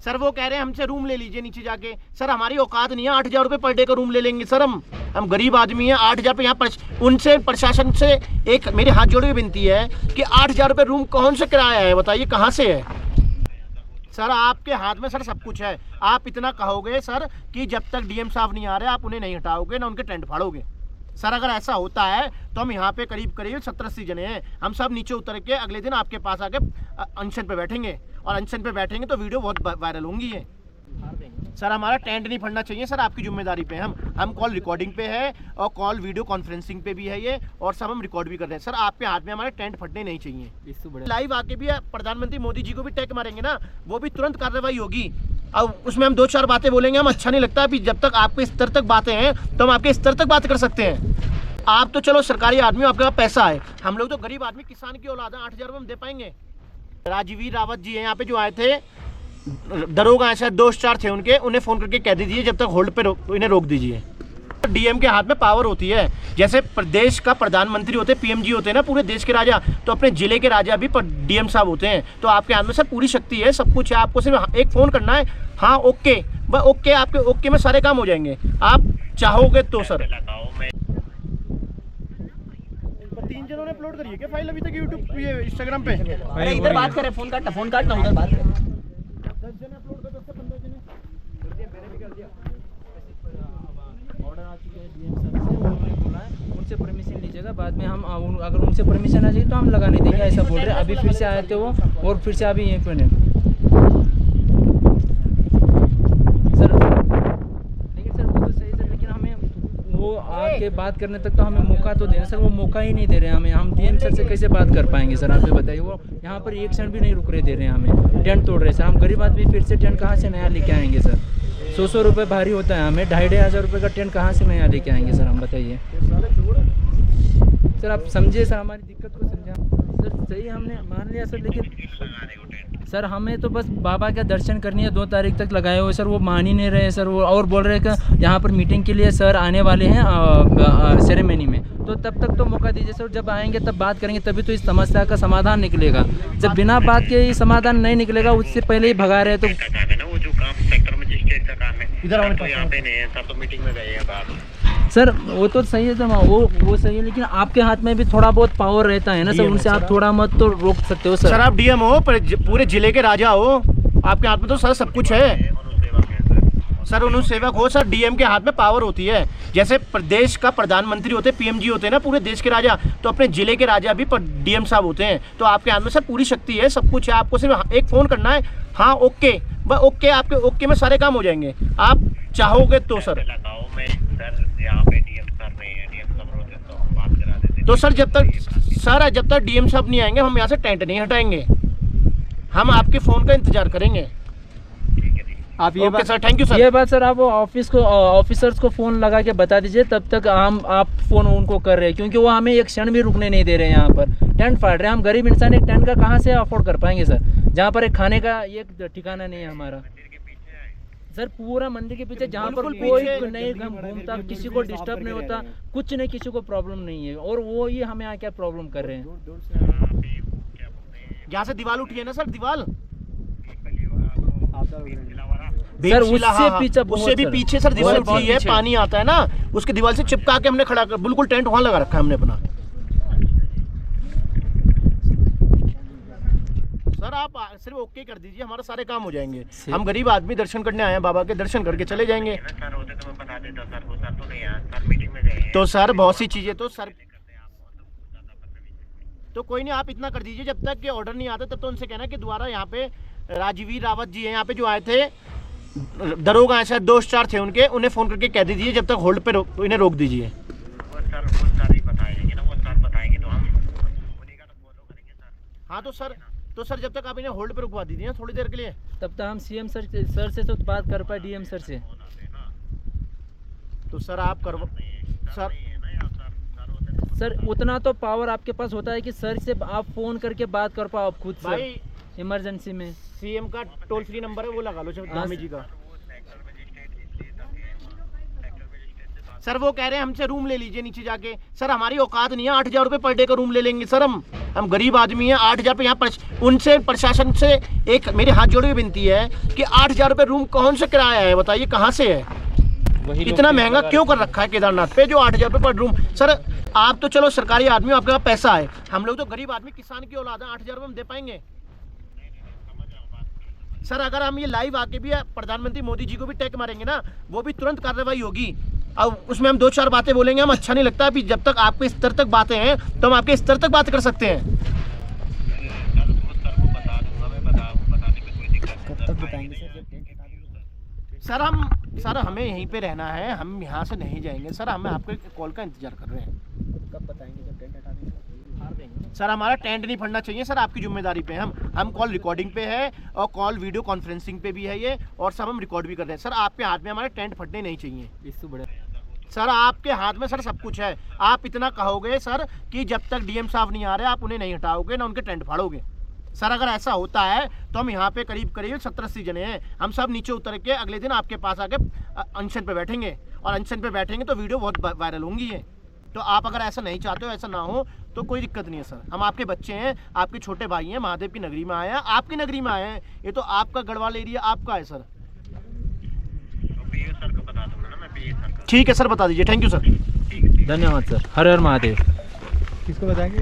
Sir वो कह रहे हैं हमसे रूम ले लीजिए नीचे जाके। सर हमारी औकात नहीं है 8,000 रुपये पर डे का रूम ले लेंगे सर। हम गरीब आदमी हैं। 8,000 पे यहाँ उनसे प्रशासन से एक मेरे हाथ जोड़े विनती है कि 8,000 रुपये रूम कौन से किराया है बताइए, कहाँ से है सर? आपके हाथ में सर सब कुछ है। आप इतना कहोगे सर कि जब तक डीएम साहब नहीं आ रहे आप उन्हें नहीं हटाओगे ना उनके टेंट फाड़ोगे। सर अगर ऐसा होता है तो हम यहाँ पे करीब 70-80 जने हैं, हम सब नीचे उतर के अगले दिन आपके पास आके अनशन पे बैठेंगे और अनशन पे बैठेंगे तो वीडियो बहुत वायरल होंगी ये। सर हमारा टेंट नहीं फटना चाहिए सर, आपकी जिम्मेदारी पे हम कॉल रिकॉर्डिंग पे है और कॉल वीडियो कॉन्फ्रेंसिंग पे भी है ये, और सब हम रिकॉर्ड भी कर रहे हैं। सर आपके हाथ में हमारे टेंट फटने नहीं चाहिए। लाइव आके भी प्रधानमंत्री मोदी जी को भी टैग मारेंगे ना, वो भी तुरंत कार्रवाई होगी। अब उसमें हम 2-4 बातें बोलेंगे, हम अच्छा नहीं लगता। अभी जब तक आपके स्तर तक बातें हैं तो हम आपके स्तर तक बात कर सकते हैं। आप तो चलो सरकारी आदमी, आपके पास पैसा है, हम लोग तो गरीब आदमी किसान की औलाद है। 8,000 रुपये हम दे पाएंगे? राजवीर रावत जी हैं यहाँ पे जो आए थे, दरोगा ऐसा दोस्त 4 थे उनके, उन्हें फ़ोन करके कह दीजिए जब तक होल्ड पे इन्हें रोक दीजिए। डीएम के हाथ में पावर होती है, जैसे प्रदेश का प्रधानमंत्री होते हैं, पीएमजी होते हैं ना पूरे देश के राजा, तो अपने जिले के राजा भी डीएम साहब होते हैं। तो आपके हाथ में सर पूरी शक्ति है, सब कुछ है। आपको सिर्फ एक फ़ोन करना है, हाँ ओके बस ओके, आपके ओके में सारे काम हो जाएंगे आप चाहोगे तो। सर 3 जनों ने अपलोड करी है क्या फाइल अभी तक यूट्यूब ये इंस्टाग्राम पे? अरे इधर बात करें, फोन काटना उधर बात करें। 10 जने अपलोड कर, 10 से 15 जने कर दिया, मैंने भी कर दिया। ऑर्डर आ चुके हैं डीएम सर से, उन्होंने बोला है उनसे परमिशन लीजिएगा, बाद में हम अगर उनसे परमिशन आ जाएगी तो हम लगा नहीं देंगे, ऐसा बोल रहे हैं। अभी फिर से आए थे वो और फिर से अभी यहीं पर है सर। लेकिन सर वो तो सही सर, लेकिन हमें वो आके बात करने तक तो हमें मौका तो देना सर, वो मौका ही नहीं दे रहे हैं हमें। हम डीएम सर से कैसे बात कर पाएंगे सर, आप बताइए। वो यहाँ पर एक क्षण भी नहीं रुक रहे दे रहे हैं हमें, टेंट तोड़ रहे सर। हम गरीब आदमी फिर से टेंट कहाँ से नया लेके आएंगे सर? 100 रुपये भारी होता है हमें, 2,500 रुपये का टेंट कहाँ से नया लेके आएंगे सर, हम बताइए सर। आप समझिए सर, हमारी दिक्कत को समझा सर। सही हमने मान लिया सर, लेकिन सर हमें तो बस बाबा का दर्शन करनी है। 2 तारीख तक लगाए हुए सर, वो मान ही नहीं रहे सर। वो और बोल रहे हैं कि यहाँ पर मीटिंग के लिए सर आने वाले हैं सेरेमनी में, तो तब तक तो मौका दीजिए सर। जब आएंगे तब बात करेंगे, तभी तो इस समस्या का समाधान निकलेगा। जब बिना बात के ये समाधान नहीं निकलेगा, उससे पहले ही भगा रहे तो वो जो काम सेक्टर मजिस्ट्रेट का काम है इधर तो यहाँ पे नहीं है, सब तो मीटिंग में गए हैं बाहर। सर वो तो सही है सर, वो सही है, लेकिन आपके हाथ में भी थोड़ा बहुत पावर रहता है ना सर, उनसे आप थोड़ा मत तो रोक सकते हो सर। सर आप डीएम हो, पूरे जिले के राजा हो, आपके हाथ में तो सर सब कुछ है सर। उन्होंने सेवक हो सर, डीएम के हाथ में पावर होती है, जैसे प्रदेश का प्रधानमंत्री होते हैं, पीएमजी होते हैं ना पूरे देश के राजा, तो अपने जिले के राजा भी डीएम साहब होते हैं। तो आपके हाथ में सर पूरी शक्ति है, सब कुछ है। आपको सिर्फ एक फ़ोन करना है, हाँ ओके बस ओके, आपके ओके में सारे काम हो जाएंगे आप चाहोगे तो। सर तो सर जब तक डीएम साहब नहीं आएंगे हम यहाँ से टेंट नहीं हटाएंगे, हम आपके फ़ोन का इंतजार करेंगे। आप ये बात सर, थैंक यू सर। ये बात सर आप ऑफिसर्स को फ़ोन लगा के बता दीजिए, तब तक आप फ़ोन उनको कर रहे हैं, क्योंकि वो हमें एक क्षण भी रुकने नहीं दे रहे हैं। यहाँ पर टेंट फाड़ रहे हैं, हम गरीब इंसान एक टेंट का कहाँ से अफोर्ड कर पाएंगे सर, जहाँ पर एक खाने का एक ठिकाना नहीं है हमारा सर। पूरा मंदिर के पीछे, जहाँ पर कोई नहीं घूमता, किसी को डिस्टर्ब नहीं होता, कुछ नहीं, किसी को प्रॉब्लम नहीं है, और वो ये हमें यहाँ क्या प्रॉब्लम कर रहे हैं। जहाँ से दीवार उठी है ना सर, दीवार सर उससे भी पीछे सर दीवार उठी है, पानी आता है ना, उसके दीवार से चिपका के हमने खड़ा कर, बिल्कुल टेंट वहां लगा रखा है हमने अपना। सर आप सिर्फ ओके कर दीजिए, हमारा सारे काम हो जाएंगे। हम गरीब आदमी दर्शन करने आए हैं, बाबा के दर्शन करके चले जाएंगे। तो सर बहुत सी चीजें तो सर, तो कोई नहीं, आप इतना कर दीजिए, जब तक ये ऑर्डर नहीं आता तब तो उनसे कहना कि दोबारा यहाँ पे राजवीर रावत जी हैं यहाँ पे जो आए थे, दरोगा ऐसा दोस्त 4 थे उनके, उन्हें फ़ोन करके कह दीजिए जब तक होल्ड पे इन्हें रोक दीजिए। हाँ तो सर जब तक आप इन्हें होल्ड पे रुकवा दीजिए थोड़ी देर के लिए, तब तक हम सीएम सर से तो बात कर पाए, डीएम सर से। तो सर आप करवा सर उतना तो पावर आपके पास होता है कि सर से आप फ़ोन करके बात कर पाओ, आप खुद से इमरजेंसी में। सीएम का टोल फ्री नंबर है, वो लगा लो धामी जी का। सर वो कह रहे हैं हमसे रूम ले लीजिए नीचे जाके। सर हमारी औकात नहीं है, 8,000 रुपये पर डे का रूम ले लेंगे सर हम गरीब आदमी हैं। 8,000 पे यहाँ उनसे प्रशासन से एक मेरे हाथ जोड़े हुए विनती है कि 8,000 रुपये रूम कौन से किराया है, बताइए कहाँ से है? इतना महंगा क्यों कर रखा है केदारनाथ पे जो 8,000 रुपये पर रूम? सर आप तो चलो सरकारी आदमी हो, आपके पास पैसा है, हम लोग तो गरीब आदमी किसान की औलाद है, 8,000 रुपये हम दे पाएंगे? सर अगर हम ये लाइव आके भी प्रधानमंत्री मोदी जी को भी टैग मारेंगे ना, वो भी तुरंत कार्रवाई होगी। अब उसमें हम 2-4 बातें बोलेंगे, हम अच्छा नहीं लगता। अभी जब तक आपके स्तर तक बातें हैं तो हम आपके स्तर तक बात कर सकते हैं। कब तक बताएंगे सर जब टेंट हटा देंगे? सर हमें यहीं पे रहना है, हम यहाँ से नहीं जाएंगे सर। हम आपके कॉल का इंतजार कर रहे हैं। कब बताएंगे जब टेंट हटा देंगे? हार देंगे सर हमारा टेंट नहीं फटना चाहिए सर, आपकी जिम्मेदारी पे हम कॉल रिकॉर्डिंग पे है और कॉल वीडियो कॉन्फ्रेंसिंग पे भी है ये, और सब हम रिकॉर्ड भी कर रहे हैं। सर आपके हाथ में हमारे टेंट फटने नहीं चाहिए। इससे बड़े सर आपके हाथ में सर सब कुछ है। आप इतना कहोगे सर कि जब तक डीएम साहब नहीं आ रहे आप उन्हें नहीं हटाओगे ना उनके टेंट फाड़ोगे। सर अगर ऐसा होता है तो हम यहाँ पे करीब 70-80 जने हैं, हम सब नीचे उतर के अगले दिन आपके पास आके अनशन पे बैठेंगे, और अनशन पे बैठेंगे तो वीडियो बहुत वायरल होंगी है। तो आप अगर ऐसा नहीं चाहते हो, ऐसा ना हो तो कोई दिक्कत नहीं है सर। हम आपके बच्चे हैं, आपके छोटे भाई हैं, महादेव की नगरी में आए हैं, आपकी नगरी में आए हैं, ये तो आपका गढ़वाल एरिया आपका है सर। सर को बता दूंगा ना मैं, पीए सर का। ठीक है सर, बता दीजिए। Thank you sir. धन्यवाद सर। हर हर महादेव। किसको बताएंगे?